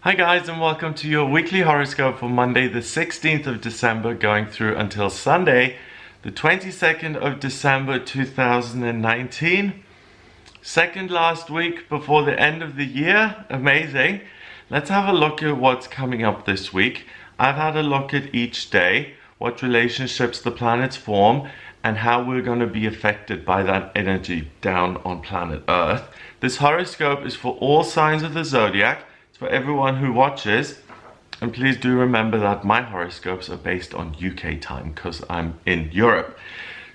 Hi guys, and welcome to your weekly horoscope for Monday the 16th of December going through until Sunday the 22nd of December 2019. Second last week before the end of the year. Amazing. Let's have a look at what's coming up this week. I've had a look at each day, what relationships the planets form, and how we're going to be affected by that energy down on planet Earth. This horoscope is for all signs of the zodiac. For everyone who watches, and please do remember that my horoscopes are based on UK time because I'm in Europe.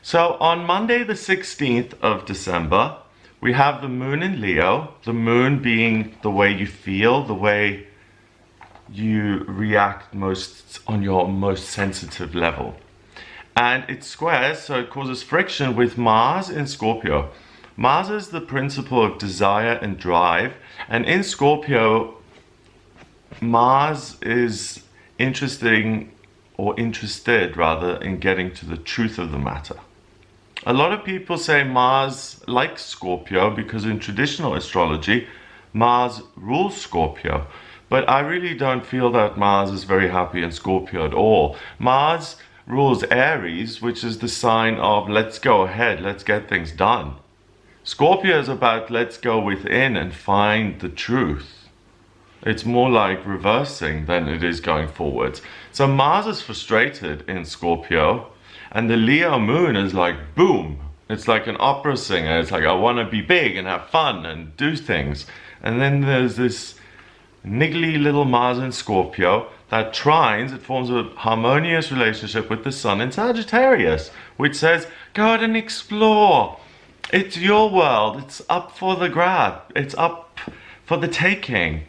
So on Monday the 16th of December, we have the moon in Leo, the moon being the way you feel, the way you react most on your most sensitive level. And it squares, so it causes friction with Mars in Scorpio. Mars is the principle of desire and drive, and in Scorpio, Mars is interested in getting to the truth of the matter. A lot of people say Mars likes Scorpio because in traditional astrology, Mars rules Scorpio. But I really don't feel that Mars is very happy in Scorpio at all. Mars rules Aries, which is the sign of let's go ahead, let's get things done. Scorpio is about let's go within and find the truth. It's more like reversing than it is going forwards. So Mars is frustrated in Scorpio, and the Leo moon is like boom. It's like an opera singer. It's like I want to be big and have fun and do things. And then there's this niggly little Mars in Scorpio that trines. It forms a harmonious relationship with the Sun in Sagittarius, which says go out and explore. It's your world. It's up for the grab. It's up for the taking.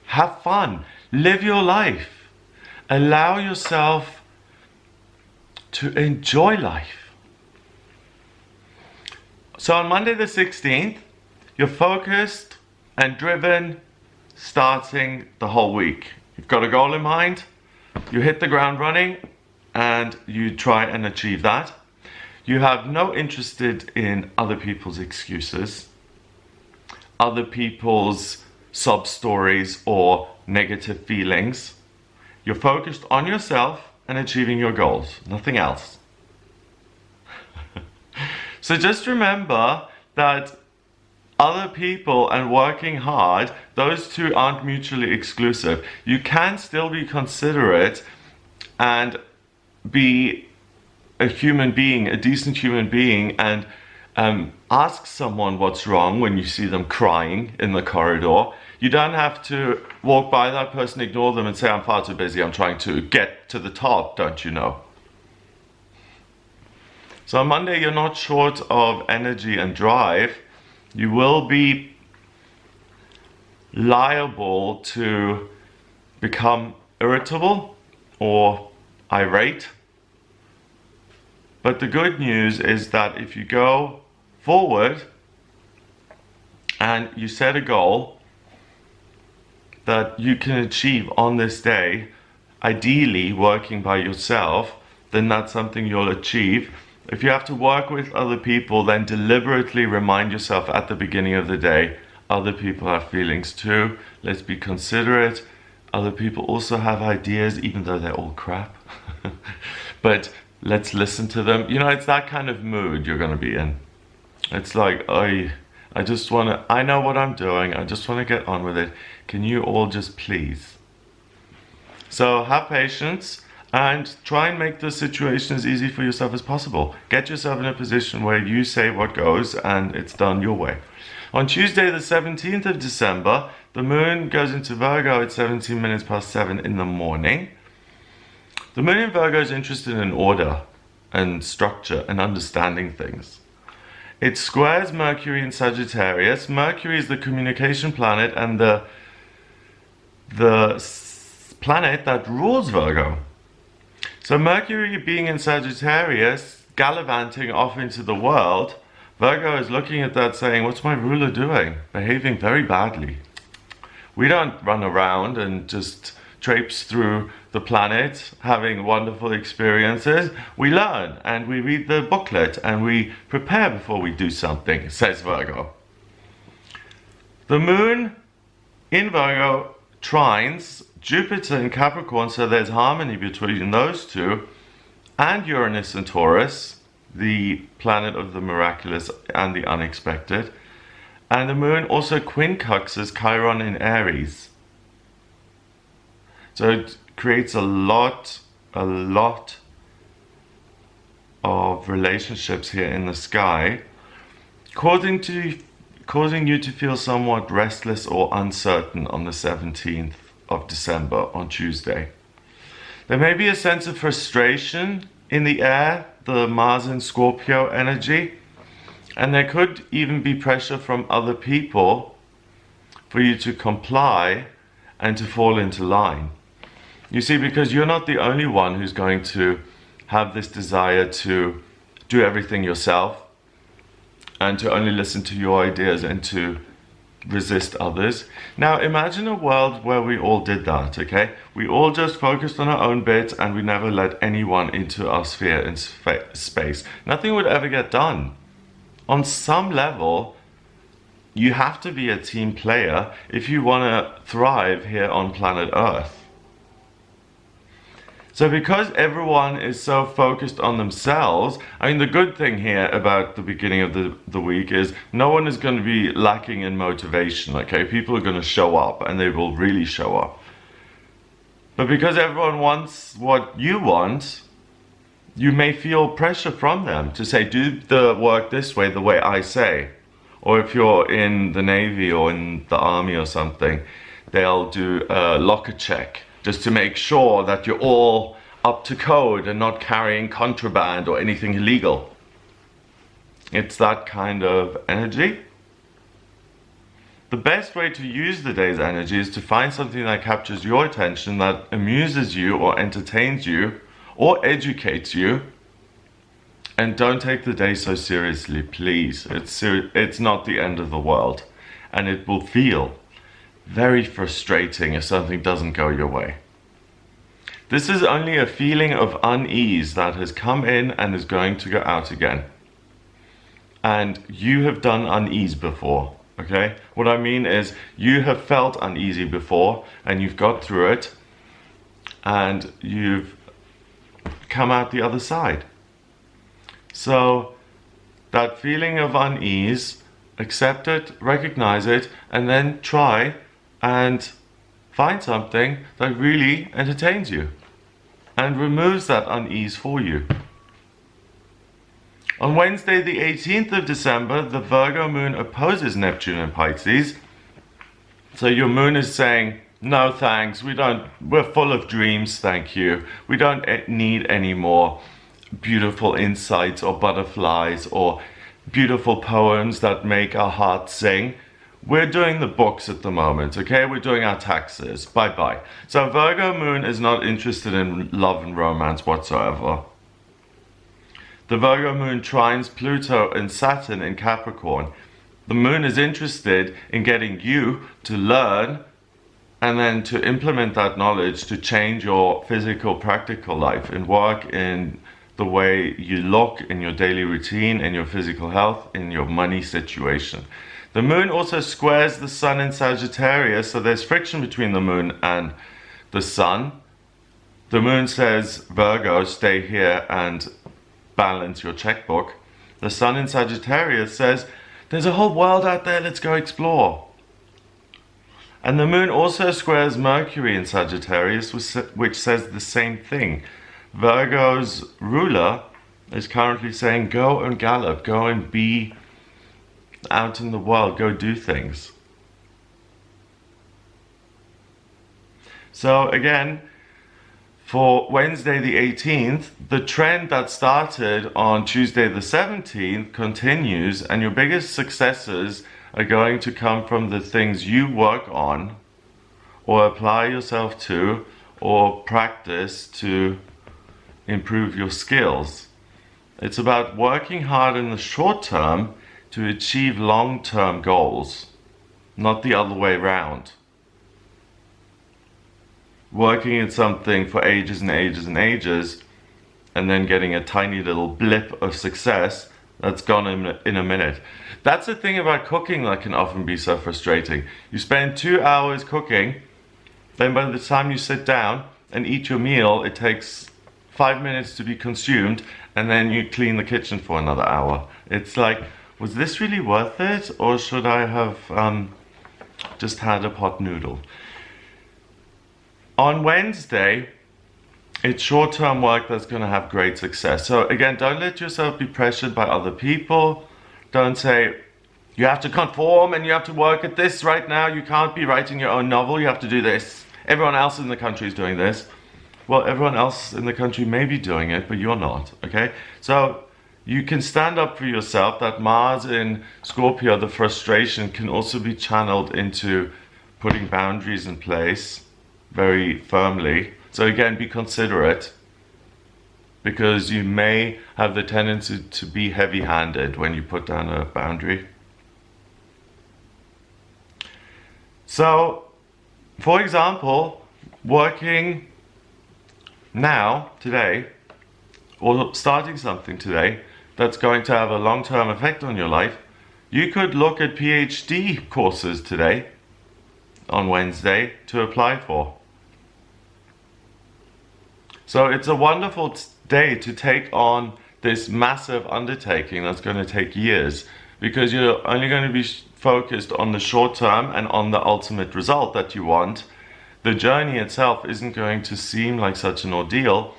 Have fun, live your life, allow yourself to enjoy life. So on Monday the 16th, you're focused and driven starting the whole week. You've got a goal in mind, you hit the ground running, and you try and achieve that. You have no interest in other people's excuses, other people's sob stories or negative feelings. You're focused on yourself and achieving your goals, nothing else. So just remember that other people and working hard, those two aren't mutually exclusive. You can still be considerate and be a human being, a decent human being, and ask someone what's wrong when you see them crying in the corridor. You don't have to walk by that person, ignore them and say, I'm far too busy, I'm trying to get to the top, don't you know? So on Monday, you're not short of energy and drive. You will be liable to become irritable or irate. But the good news is that if you go forward and you set a goal that you can achieve on this day, ideally working by yourself, then that's something you'll achieve. If you have to work with other people, then deliberately remind yourself at the beginning of the day, other people have feelings too. Let's be considerate. Other people also have ideas, even though they're all crap. But let's listen to them. You know, it's that kind of mood you're going to be in. It's like, I know what I'm doing. I just want to get on with it. Can you all just please? So have patience and try and make the situation as easy for yourself as possible. Get yourself in a position where you say what goes and it's done your way. On Tuesday, the 17th of December, the moon goes into Virgo at 17 minutes past 7 in the morning. The moon in Virgo is interested in order and structure and understanding things. It squares Mercury in Sagittarius. Mercury is the communication planet and the planet that rules Virgo. So Mercury being in Sagittarius, gallivanting off into the world, Virgo is looking at that saying, what's my ruler doing? Behaving very badly. We don't run around and just traipse through the planet having wonderful experiences. We learn and we read the booklet and we prepare before we do something, says Virgo. The moon in Virgo trines Jupiter in Capricorn, so there's harmony between those two, and Uranus in Taurus, the planet of the miraculous and the unexpected. And the moon also quincunxes Chiron in Aries. So it creates a lot of relationships here in the sky, causing you to feel somewhat restless or uncertain on the 17th of December, on Tuesday. There may be a sense of frustration in the air, the Mars in Scorpio energy, and there could even be pressure from other people for you to comply and to fall into line. You see, because you're not the only one who's going to have this desire to do everything yourself and to only listen to your ideas and to resist others. Now imagine a world where we all did that, okay? We all just focused on our own bit and we never let anyone into our sphere in space. Nothing would ever get done. On some level, you have to be a team player if you want to thrive here on planet Earth. So because everyone is so focused on themselves, I mean, the good thing here about the beginning of the week is no one is going to be lacking in motivation, okay? People are going to show up, and they will really show up. But because everyone wants what you want, you may feel pressure from them to say, do the work this way, the way I say. Or if you're in the Navy or in the Army or something, they'll do a locker check, just to make sure that you're all up to code and not carrying contraband or anything illegal. It's that kind of energy. The best way to use the day's energy is to find something that captures your attention, that amuses you or entertains you or educates you. And don't take the day so seriously, please. It's not the end of the world. And it will feel very frustrating if something doesn't go your way. This is only a feeling of unease that has come in and is going to go out again. And you have done unease before, okay? What I mean is you have felt uneasy before and you've got through it and you've come out the other side. So that feeling of unease, accept it, recognize it, and then try and find something that really entertains you and removes that unease for you. On Wednesday, the 18th of December, the Virgo moon opposes Neptune in Pisces. So your moon is saying, no thanks, we're full of dreams, thank you. We don't need any more beautiful insights or butterflies or beautiful poems that make our hearts sing. We're doing the books at the moment, okay? We're doing our taxes. Bye-bye. So Virgo moon is not interested in love and romance whatsoever. The Virgo moon trines Pluto and Saturn in Capricorn. The moon is interested in getting you to learn and then to implement that knowledge to change your physical, practical life and work in the way you look, in your daily routine, in your physical health, in your money situation. The moon also squares the sun in Sagittarius, so there's friction between the moon and the sun. The moon says, Virgo, stay here and balance your checkbook. The sun in Sagittarius says, there's a whole world out there, let's go explore. And the moon also squares Mercury in Sagittarius, which says the same thing. Virgo's ruler is currently saying, go and gallop, go and be out in the world, go do things. So again, for Wednesday the 18th, the trend that started on Tuesday the 17th continues, and your biggest successes are going to come from the things you work on or apply yourself to or practice to improve your skills. It's about working hard in the short term to achieve long-term goals, not the other way around. Working at something for ages and ages and ages, and then getting a tiny little blip of success that's gone in a minute. That's the thing about cooking that can often be so frustrating. You spend 2 hours cooking, Then by the time you sit down and eat your meal, it takes 5 minutes to be consumed, and then you clean the kitchen for another hour. It's like, was this really worth it, or should I have just had a pot noodle? On Wednesday, it's short-term work that's going to have great success. So again, don't let yourself be pressured by other people. Don't say, you have to conform and you have to work at this right now. You can't be writing your own novel. You have to do this. Everyone else in the country is doing this. Well, everyone else in the country may be doing it, but you're not, okay? So you can stand up for yourself. That Mars in Scorpio, the frustration, can also be channeled into putting boundaries in place very firmly. So again, be considerate, because you may have the tendency to be heavy-handed when you put down a boundary. So, for example, working now, today, or starting something today that's going to have a long-term effect on your life, you could look at PhD courses today, on Wednesday, to apply for. So it's a wonderful day to take on this massive undertaking that's going to take years, because you're only going to be focused on the short term and on the ultimate result that you want. The journey itself isn't going to seem like such an ordeal.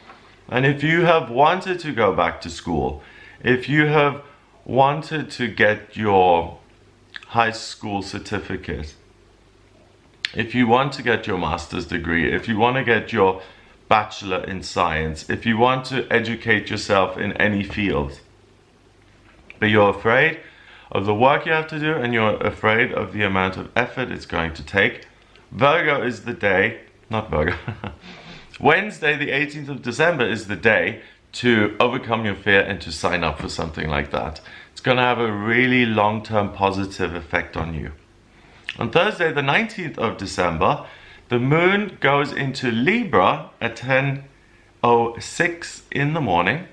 And if you have wanted to go back to school, if you have wanted to get your high school certificate, if you want to get your master's degree, if you want to get your bachelor in science, if you want to educate yourself in any field, but you're afraid of the work you have to do and you're afraid of the amount of effort it's going to take, Virgo is the day, not Virgo, Wednesday the 18th of December is the day to overcome your fear and to sign up for something like that. It's going to have a really long-term positive effect on you. On Thursday the 19th of December, the moon goes into Libra at 10:06 in the morning.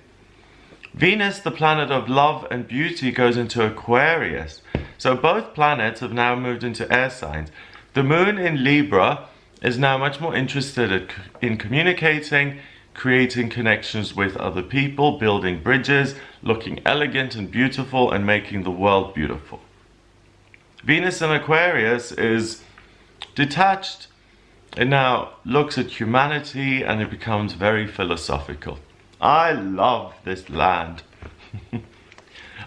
Venus, the planet of love and beauty, goes into Aquarius. So both planets have now moved into air signs. The moon in Libra is now much more interested in communicating, creating connections with other people, building bridges, looking elegant and beautiful, and making the world beautiful. Venus in Aquarius is detached. It now looks at humanity and it becomes very philosophical. I love this land.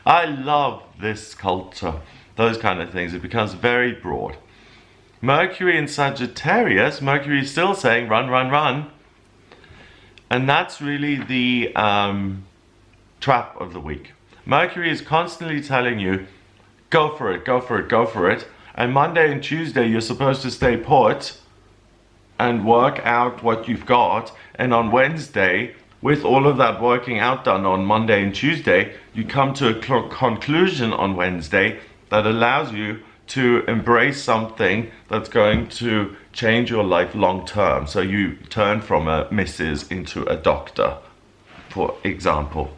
I love this culture. Those kind of things. It becomes very broad. Mercury in Sagittarius, Mercury is still saying run, run, run. And that's really the trap of the week. Mercury is constantly telling you, go for it, go for it, go for it. And Monday and Tuesday you're supposed to stay put and work out what you've got. And on Wednesday, with all of that working out done on Monday and Tuesday, you come to a conclusion on Wednesday that allows you to embrace something that's going to change your life long term. So you turn from a Mrs. into a doctor, for example.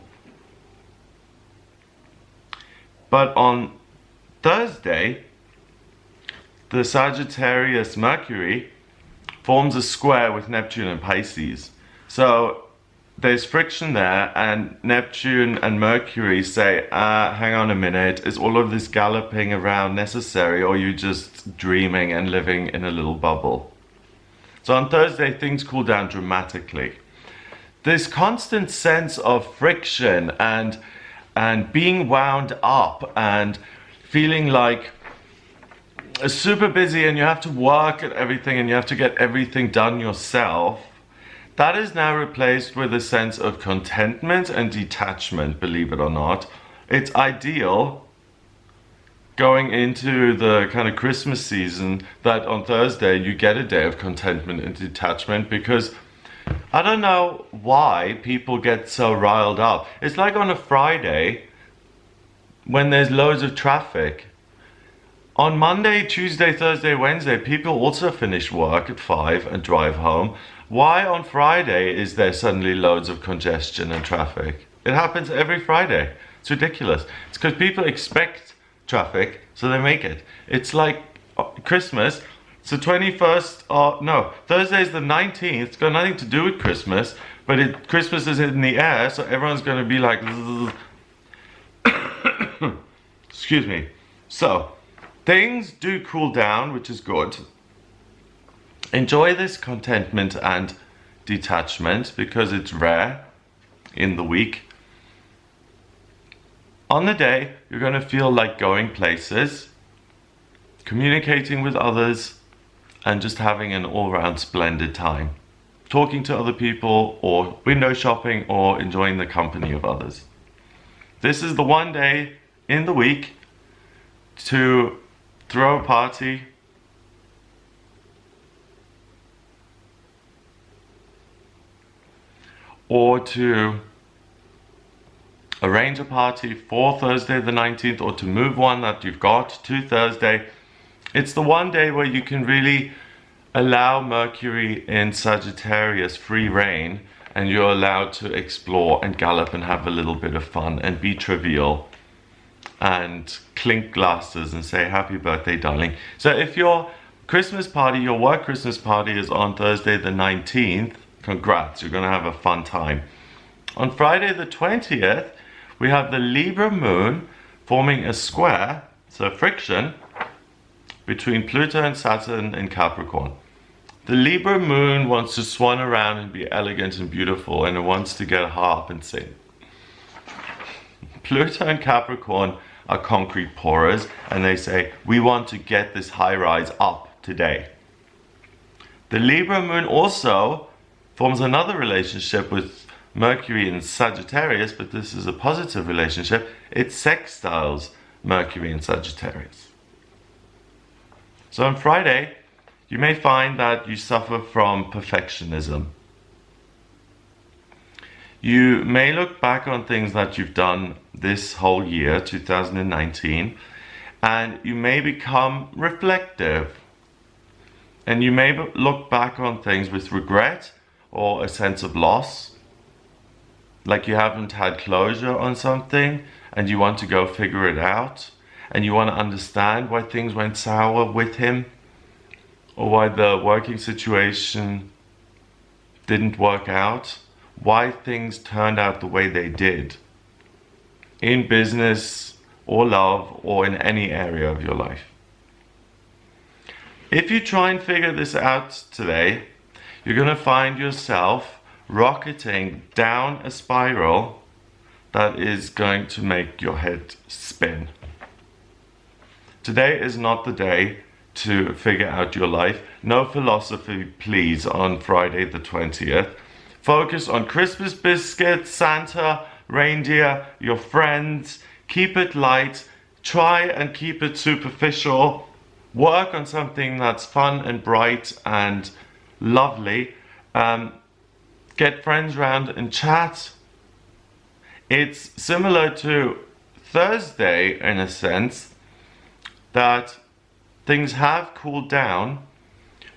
But on Thursday, the Sagittarius Mercury forms a square with Neptune and Pisces. So there's friction there, and Neptune and Mercury say, hang on a minute, is all of this galloping around necessary, or are you just dreaming and living in a little bubble? So on Thursday, things cool down dramatically. This constant sense of friction and being wound up and feeling like super busy and you have to work at everything and you have to get everything done yourself, that is now replaced with a sense of contentment and detachment, believe it or not. It's ideal going into the kind of Christmas season that on Thursday you get a day of contentment and detachment, because I don't know why people get so riled up. It's like on a Friday when there's loads of traffic. On Monday, Tuesday, Thursday, Wednesday, people also finish work at 5 and drive home. Why on Friday is there suddenly loads of congestion and traffic? It happens every Friday. It's ridiculous. It's because people expect traffic, so they make it. It's like Christmas. So 21st, no, Thursday is the 19th. It's got nothing to do with Christmas, but Christmas is in the air, so everyone's going to be like, excuse me. So, things do cool down, which is good. Enjoy this contentment and detachment because it's rare in the week. On the day, you're going to feel like going places, communicating with others, and just having an all-round splendid time. Talking to other people, or window shopping, or enjoying the company of others. This is the one day in the week to throw a party, or to arrange a party for Thursday the 19th, or to move one that you've got to Thursday. It's the one day where you can really allow Mercury in Sagittarius free reign, and you're allowed to explore and gallop and have a little bit of fun and be trivial and clink glasses and say happy birthday darling. So if your Christmas party, your work Christmas party is on Thursday the 19th, congrats, you're gonna have a fun time. On Friday the 20th, we have the Libra moon forming a square, so friction, between Pluto and Saturn in Capricorn. The Libra moon wants to swan around and be elegant and beautiful, and it wants to get a harp and sing. Pluto and Capricorn are concrete pourers, and they say, we want to get this high rise up today. The Libra moon also forms another relationship with Mercury in Sagittarius, but this is a positive relationship. It sextiles Mercury in Sagittarius. So on Friday, you may find that you suffer from perfectionism. You may look back on things that you've done this whole year, 2019, and you may become reflective. And you may look back on things with regret or a sense of loss, like you haven't had closure on something and you want to go figure it out, and you want to understand why things went sour with him, or why the working situation didn't work out, why things turned out the way they did in business or love or in any area of your life. If you try and figure this out today, you're going to find yourself rocketing down a spiral that is going to make your head spin. Today is not the day to figure out your life. No philosophy, please, on Friday the 20th. Focus on Christmas biscuits, Santa, reindeer, your friends. Keep it light. Try and keep it superficial. Work on something that's fun and bright and lovely. Get friends round and chat. It's similar to Thursday in a sense, that things have cooled down,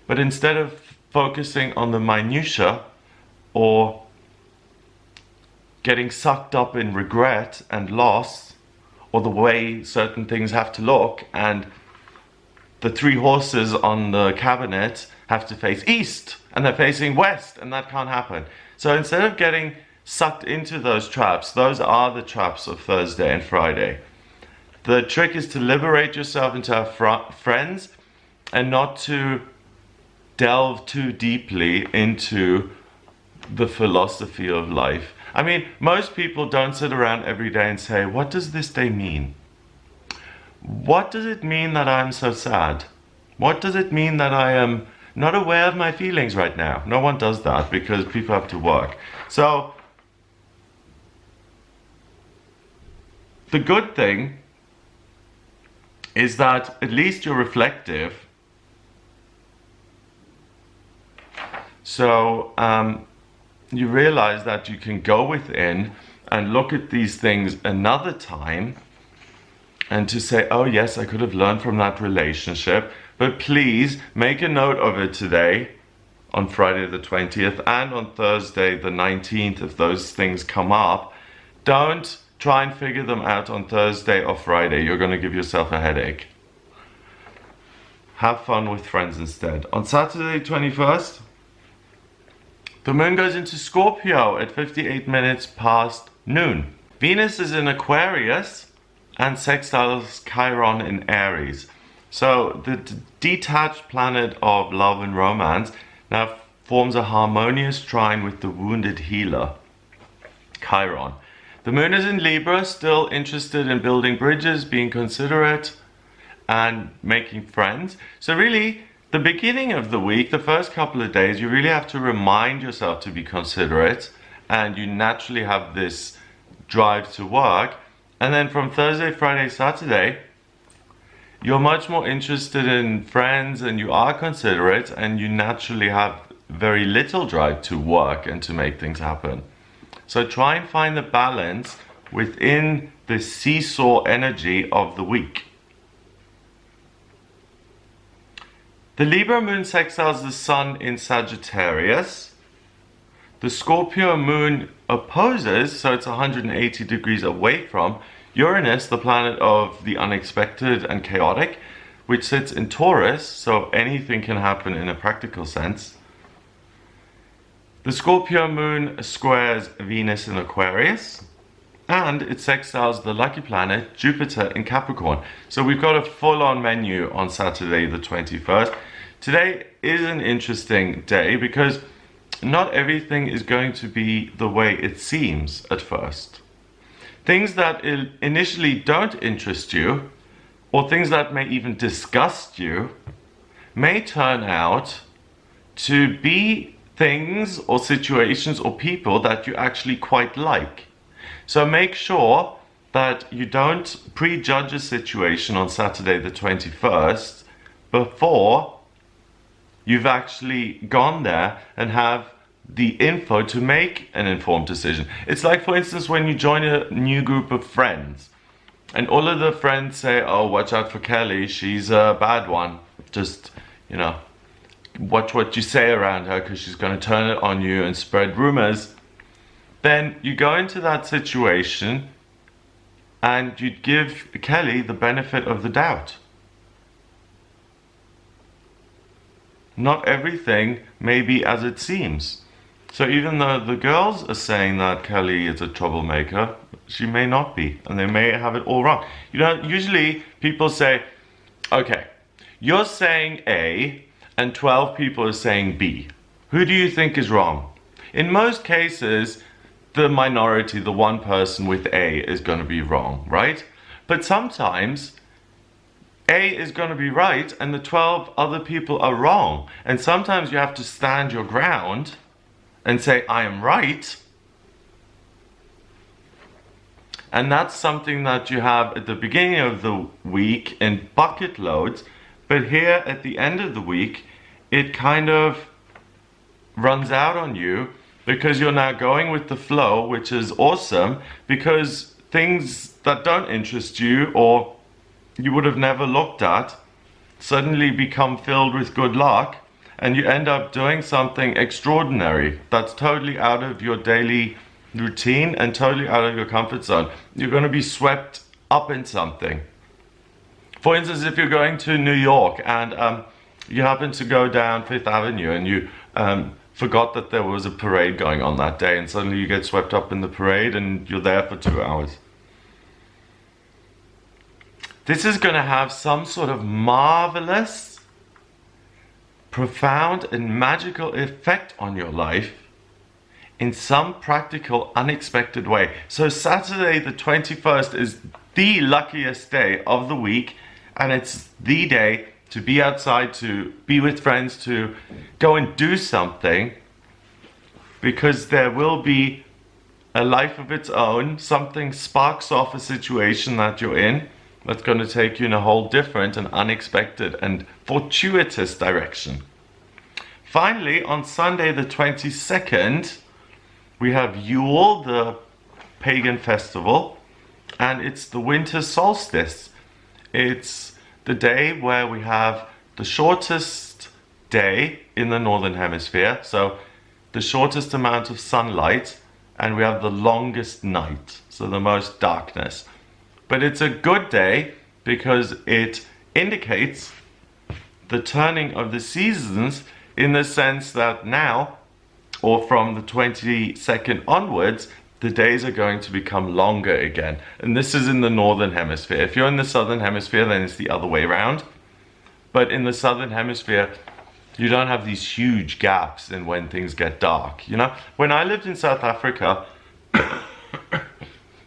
but instead of focusing on the minutiae or getting sucked up in regret and loss, or the way certain things have to look, and the three horses on the cabinet have to face east and they're facing west, and that can't happen. So instead of getting sucked into those traps, those are the traps of Thursday and Friday. The trick is to liberate yourself and to have friends, and not to delve too deeply into the philosophy of life. I mean, most people don't sit around every day and say, what does this day mean? What does it mean that I'm so sad? What does it mean that I am not aware of my feelings right now? No one does that because people have to work. So, the good thing is that at least you're reflective. So you realize that you can go within and look at these things another time, and to say, oh yes, I could have learned from that relationship, but please make a note of it today on Friday the 20th and on Thursday the 19th if those things come up. Don't try and figure them out on Thursday or Friday. You're going to give yourself a headache. have fun with friends instead. On Saturday 21st, the moon goes into Scorpio at 58 minutes past noon. Venus is in Aquarius and sextiles Chiron in Aries. So the detached planet of love and romance now forms a harmonious trine with the wounded healer, Chiron. The moon is in Libra, still interested in building bridges, being considerate, and making friends. So really, the beginning of the week, the first couple of days, you really have to remind yourself to be considerate, and you naturally have this drive to work. And then from Thursday, Friday, Saturday, you're much more interested in friends and you are considerate, and you naturally have very little drive to work and to make things happen. So try and find the balance within the seesaw energy of the week. The Libra moon sextiles the sun in Sagittarius. The Scorpio moon opposes, so it's 180 degrees away from, Uranus, the planet of the unexpected and chaotic, which sits in Taurus, so anything can happen in a practical sense. The Scorpio moon squares Venus in Aquarius, and it sextiles the lucky planet Jupiter in Capricorn. So we've got a full-on menu on Saturday the 21st. Today is an interesting day because not everything is going to be the way it seems at first. Things that initially don't interest you, or things that may even disgust you, may turn out to be things or situations or people that you actually quite like. So make sure that you don't prejudge a situation on Saturday the 21st before you've actually gone there and have the info to make an informed decision. It's like, for instance, when you join a new group of friends and all of the friends say, oh, watch out for Kelly, she's a bad one. Just, watch what you say around her because she's going to turn it on you and spread rumors. Then you go into that situation and you give Kelly the benefit of the doubt. Not everything may be as it seems. So even though the girls are saying that Kelly is a troublemaker, she may not be, and they may have it all wrong. Usually people say, okay, you're saying A, and 12 people are saying B. Who do you think is wrong? In most cases, the minority, the one person with A is going to be wrong, right? But sometimes A is going to be right and the 12 other people are wrong. And sometimes you have to stand your ground and say, I am right. And that's something that you have at the beginning of the week in bucket loads. But here at the end of the week, it kind of runs out on you because you're now going with the flow, which is awesome, because things that don't interest you or you would have never looked at suddenly become filled with good luck, and you end up doing something extraordinary that's totally out of your daily routine and totally out of your comfort zone. You're going to be swept up in something. For instance, if you're going to New York and you happen to go down Fifth Avenue and you forgot that there was a parade going on that day, and suddenly you get swept up in the parade and you're there for 2 hours. This is going to have some sort of marvelous, profound and magical effect on your life in some practical, unexpected way. So Saturday the 21st is the luckiest day of the week, and it's the day to be outside, to be with friends, to go and do something, because there will be a life of its own. Something sparks off a situation that you're in that's going to take you in a whole different and unexpected and fortuitous direction. Finally, on Sunday the 22nd, we have Yule, the pagan festival, and it's the winter solstice. It's the day where we have the shortest day in the northern hemisphere, so the shortest amount of sunlight, and we have the longest night, so the most darkness. But it's a good day because it indicates the turning of the seasons, in the sense that now, or from the 22nd onwards, the days are going to become longer again. And this is in the northern hemisphere. If you're in the southern hemisphere, then it's the other way around. But in the southern hemisphere, you don't have these huge gaps in when things get dark. You know, when I lived in South Africa,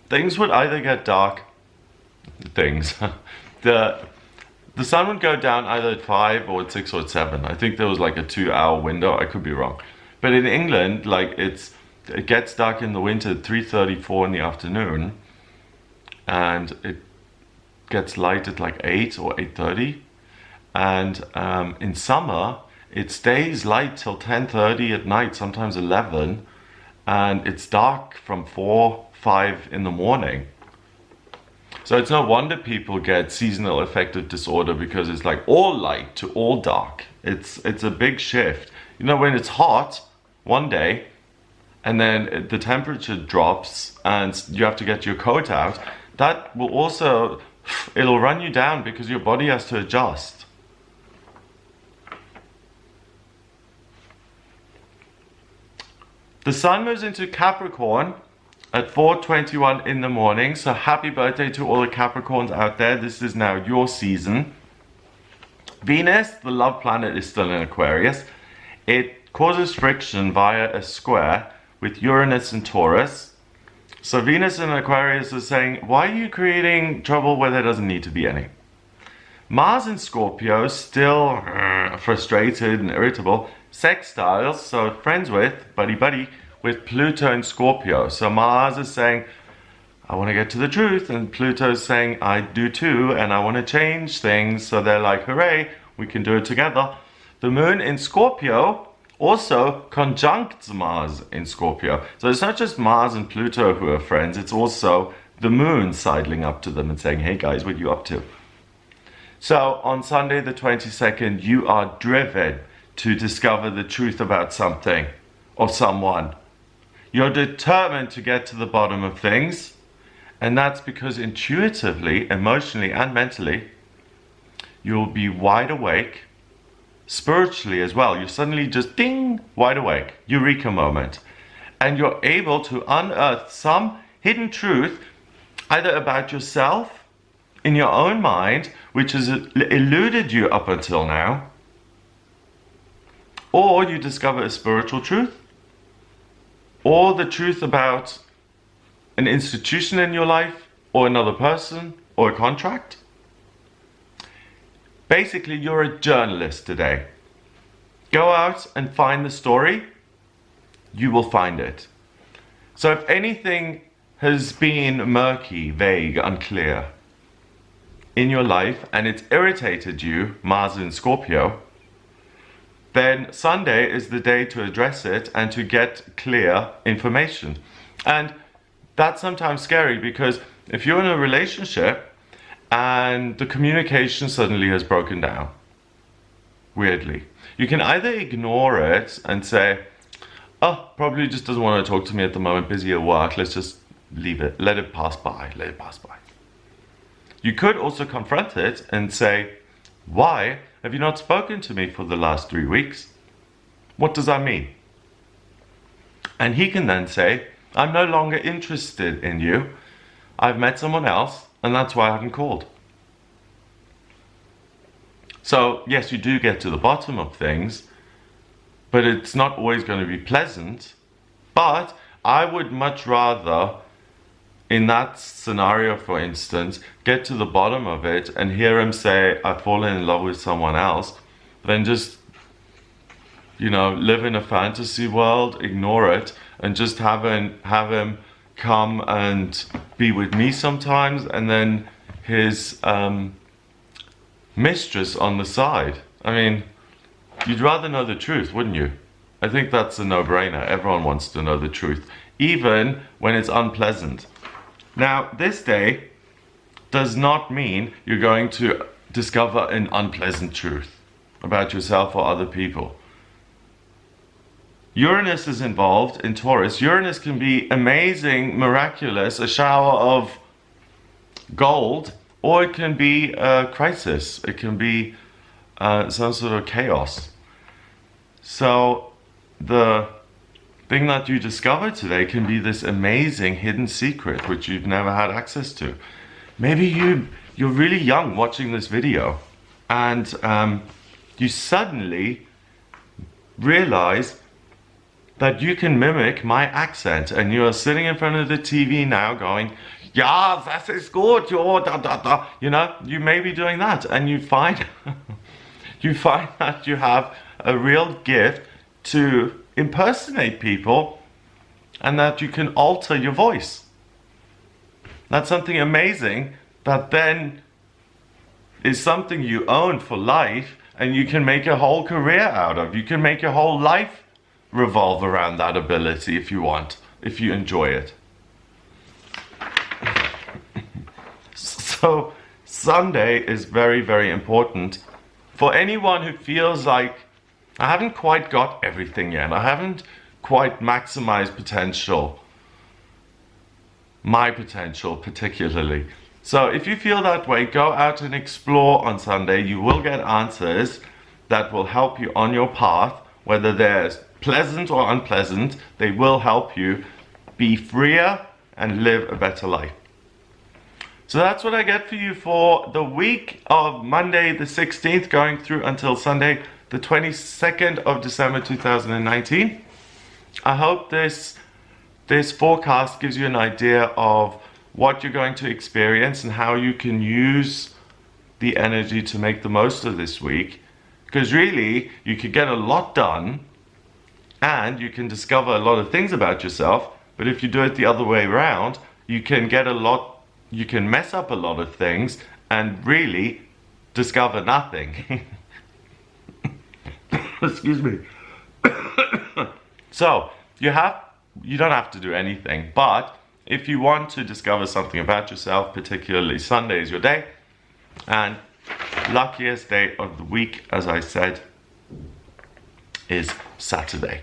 things would either get dark, the sun would go down either at 5 or at 6 or at 7. I think there was like a 2-hour window. I could be wrong. But in England, like it gets dark in the winter at 3:34 in the afternoon, and it gets light at like 8 or 8:30. And in summer, it stays light till 10:30 at night, sometimes 11, and it's dark from 4, 5 in the morning. So it's no wonder people get seasonal affective disorder, because it's like all light to all dark. It's a big shift. You know, when it's hot one day and then the temperature drops and you have to get your coat out, that will also, it'll run you down because your body has to adjust. The sun moves into Capricorn at 4:21 in the morning. So happy birthday to all the Capricorns out there. This is now your season. Venus, the love planet, is still in Aquarius. It causes friction via a square with Uranus and Taurus. So Venus in Aquarius is saying, why are you creating trouble where there doesn't need to be any? Mars in Scorpio, still frustrated and irritable. Sextiles, so friends with, buddy, with Pluto in Scorpio. So Mars is saying, I want to get to the truth, and Pluto is saying, I do too, and I want to change things. So they're like, hooray, we can do it together. The moon in Scorpio also conjuncts Mars in Scorpio. So it's not just Mars and Pluto who are friends, it's also the moon sidling up to them and saying, hey guys, what are you up to? So on Sunday the 22nd, you are driven to discover the truth about something or someone. You're determined to get to the bottom of things, and that's because intuitively, emotionally, and mentally, you'll be wide awake, spiritually as well. You're suddenly just ding, wide awake, eureka moment, and you're able to unearth some hidden truth, either about yourself, in your own mind, which has eluded you up until now, or you discover a spiritual truth, or the truth about an institution in your life, or another person, or a contract. Basically, you're a journalist today. Go out and find the story. You will find it. So if anything has been murky, vague, unclear in your life, and it's irritated you, Mars in Scorpio, then Sunday is the day to address it and to get clear information. And that's sometimes scary, because if you're in a relationship and the communication suddenly has broken down, weirdly, you can either ignore it and say, oh, probably just doesn't want to talk to me at the moment, busy at work, let's just leave it, let it pass by. You could also confront it and say, why have you not spoken to me for the last 3 weeks? What does that mean? And he can then say, I'm no longer interested in you. I've met someone else, and that's why I haven't called. So, yes, you do get to the bottom of things, but it's not always going to be pleasant. But I would much rather, in that scenario, for instance, get to the bottom of it and hear him say, I've fallen in love with someone else, than just, live in a fantasy world, ignore it, and just have him come and be with me sometimes, and then his mistress on the side. I mean, you'd rather know the truth, wouldn't you? I think that's a no-brainer. Everyone wants to know the truth, even when it's unpleasant. Now, this day does not mean you're going to discover an unpleasant truth about yourself or other people. Uranus is involved in Taurus. Uranus can be amazing, miraculous, a shower of gold, or it can be a crisis. It can be some sort of chaos. So the thing that you discover today can be this amazing hidden secret which you've never had access to. Maybe you're really young watching this video, and you suddenly realize that you can mimic my accent, and you're sitting in front of the TV now going, "Ja, das ist gut, ja, da, da, da." You know, you may be doing that, and you find you find that you have a real gift to impersonate people, and that you can alter your voice. That's something amazing that then is something you own for life, and you can make a whole career out of. You can make your whole life revolve around that ability if you want, if you enjoy it. So Sunday is very, very important for anyone who feels like, I haven't quite got everything yet. I haven't quite maximized potential. My potential particularly. So if you feel that way, go out and explore on Sunday. You will get answers that will help you on your path, whether they're pleasant or unpleasant. They will help you be freer and live a better life. So that's what I get for you for the week of Monday the 16th going through until Sunday the 22nd of December 2019. I hope this forecast gives you an idea of what you're going to experience and how you can use the energy to make the most of this week. Because really, you could get a lot done and you can discover a lot of things about yourself. But if you do it the other way around, you can mess up a lot of things and really discover nothing. Excuse me. So, you don't have to do anything, but if you want to discover something about yourself, particularly Sunday is your day, and luckiest day of the week, as I said, is Saturday.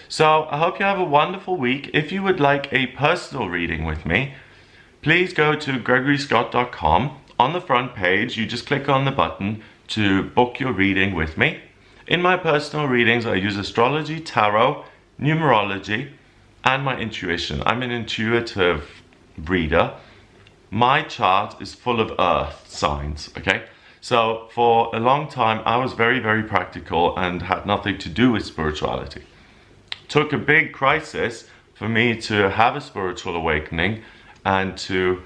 So I hope you have a wonderful week. If you would like a personal reading with me, please go to gregoryscott.com. On the front page, you just click on the button to book your reading with me. In my personal readings, I use astrology, tarot, numerology, and my intuition. I'm an intuitive reader. My chart is full of earth signs, okay? So for a long time, I was very, very practical and had nothing to do with spirituality. Took a big crisis for me to have a spiritual awakening and to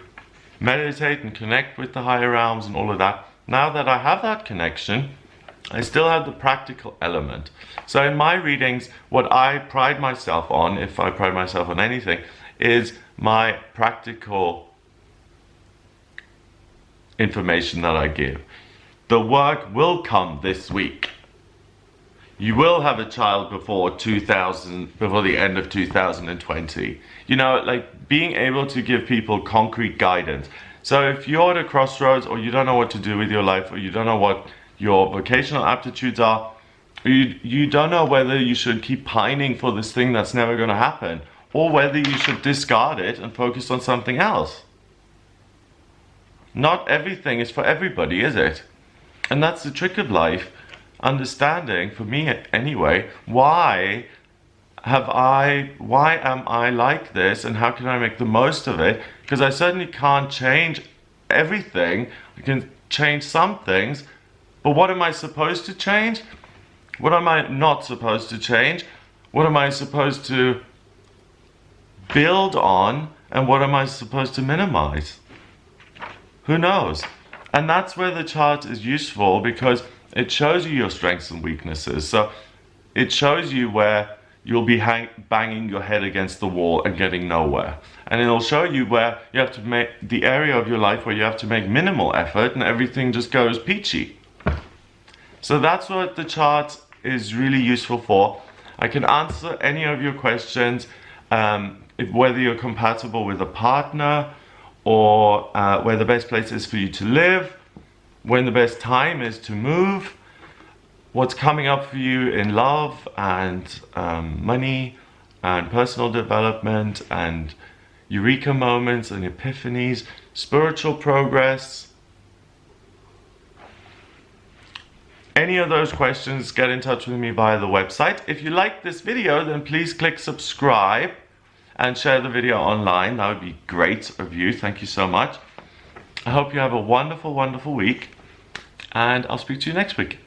meditate and connect with the higher realms and all of that. Now that I have that connection, I still have the practical element. So in my readings, what I pride myself on, if I pride myself on anything, is my practical information that I give. The work will come this week. You will have a child before the end of 2020. You know, like being able to give people concrete guidance. So if you're at a crossroads, or you don't know what to do with your life, or you don't know what your vocational aptitudes are, you don't know whether you should keep pining for this thing that's never going to happen, or whether you should discard it and focus on something else. Not everything is for everybody, is it? And that's the trick of life. Understanding, for me anyway, why am I like this, and how can I make the most of it? Because I certainly can't change everything. I can change some things, but what am I supposed to change? What am I not supposed to change? What am I supposed to build on, and what am I supposed to minimize? Who knows? And that's where the chart is useful, because it shows you your strengths and weaknesses. So it shows you where you'll be banging your head against the wall and getting nowhere. And it'll show you where you have to make the area of your life where you have to make minimal effort and everything just goes peachy. So that's what the chart is really useful for. I can answer any of your questions, whether you're compatible with a partner, or where the best place is for you to live, when the best time is to move, what's coming up for you in love and money and personal development and eureka moments and epiphanies, spiritual progress, Any of those questions, get in touch with me via the website. If you like this video, then please click subscribe and share the video online. That would be great of you. Thank you so much. I hope you have a wonderful, wonderful week, and I'll speak to you next week.